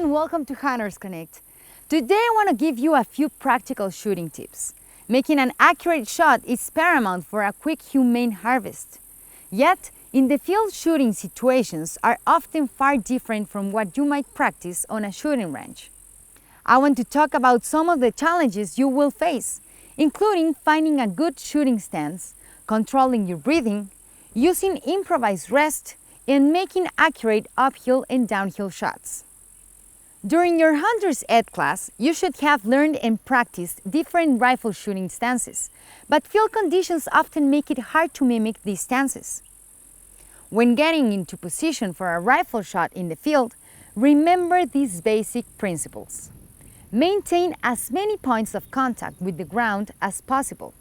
everyone, welcome to Hunters Connect. Today I want to give you a few practical shooting tips. Making an accurate shot is paramount for a quick humane harvest. Yet, in the field shooting situations are often far different from what you might practice on a shooting range. I want to talk about some of the challenges you will face, including finding a good shooting stance, controlling your breathing, using improvised rest, and making accurate uphill and downhill shots. During your Hunter's Ed class, you should have learned and practiced different rifle shooting stances, but field conditions often make it hard to mimic these stances. When getting into position for a rifle shot in the field, remember these basic principles. Maintain as many points of contact with the ground as possible.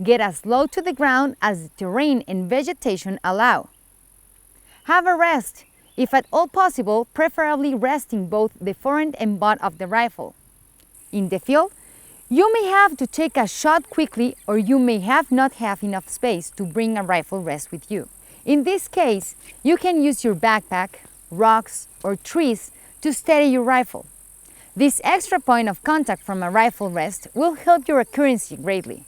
Get as low to the ground as the terrain and vegetation allow. Have a rest, if at all possible, preferably resting both the forend and butt of the rifle. In the field, you may have to take a shot quickly or you may not have enough space to bring a rifle rest with you. In this case, you can use your backpack, rocks, or trees to steady your rifle. This extra point of contact from a rifle rest will help your accuracy greatly.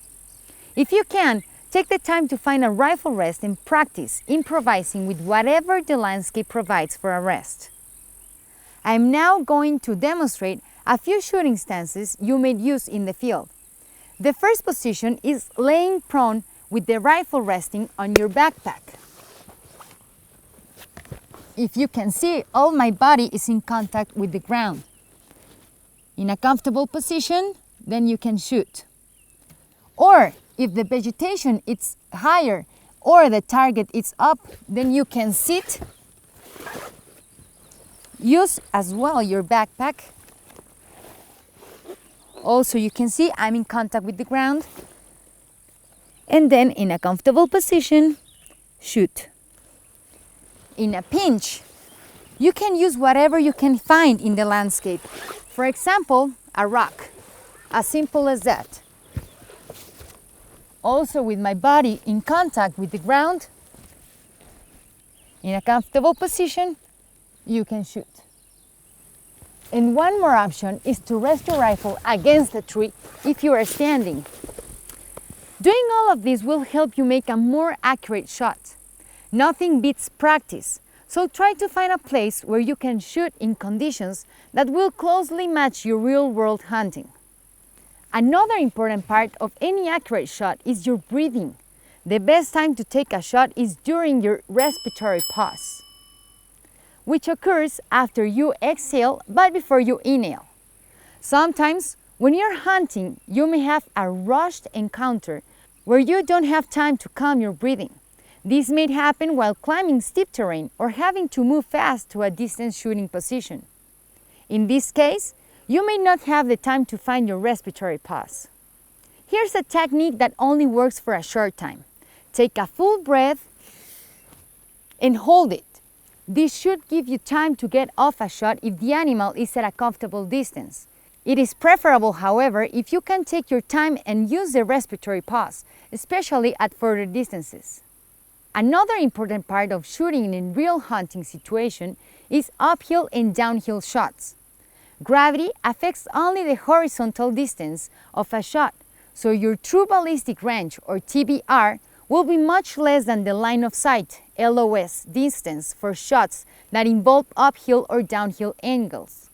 If you can, take the time to find a rifle rest and practice improvising with whatever the landscape provides for a rest. I am now going to demonstrate a few shooting stances you may use in the field. The first position is laying prone with the rifle resting on your backpack. If you can see, all my body is in contact with the ground. In a comfortable position, then you can shoot. Or if the vegetation is higher or the target is up, then you can sit. Use as well your backpack. Also, you can see I'm in contact with the ground. And then in a comfortable position, shoot. In a pinch, you can use whatever you can find in the landscape. For example, a rock, as simple as that. Also with my body in contact with the ground, in a comfortable position, you can shoot. And one more option is to rest your rifle against the tree if you are standing. Doing all of this will help you make a more accurate shot. Nothing beats practice, so try to find a place where you can shoot in conditions that will closely match your real-world hunting. Another important part of any accurate shot is your breathing. The best time to take a shot is during your respiratory pause, which occurs after you exhale but before you inhale. Sometimes, when you're hunting, you may have a rushed encounter where you don't have time to calm your breathing. This may happen while climbing steep terrain or having to move fast to a distance shooting position. In this case, you may not have the time to find your respiratory pause. Here's a technique that only works for a short time. Take a full breath and hold it. This should give you time to get off a shot if the animal is at a comfortable distance. It is preferable, however, if you can take your time and use the respiratory pause, especially at further distances. Another important part of shooting in real hunting situation is uphill and downhill shots. Gravity affects only the horizontal distance of a shot, so your true ballistic range, or TBR, will be much less than the line of sight, LOS, distance for shots that involve uphill or downhill angles.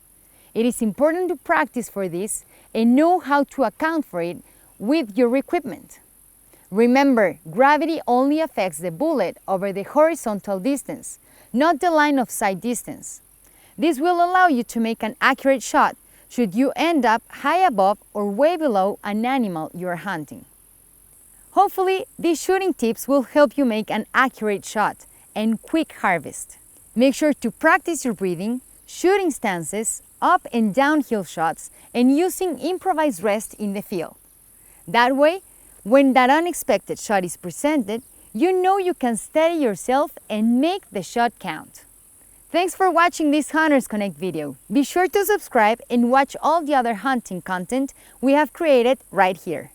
It is important to practice for this and know how to account for it with your equipment. Remember, gravity only affects the bullet over the horizontal distance, not the line of sight distance. This will allow you to make an accurate shot should you end up high above or way below an animal you are hunting. Hopefully, these shooting tips will help you make an accurate shot and quick harvest. Make sure to practice your breathing, shooting stances, up and downhill shots, and using improvised rest in the field. That way, when that unexpected shot is presented, you know you can steady yourself and make the shot count. Thanks for watching this Hunters Connect video. Be sure to subscribe and watch all the other hunting content we have created right here.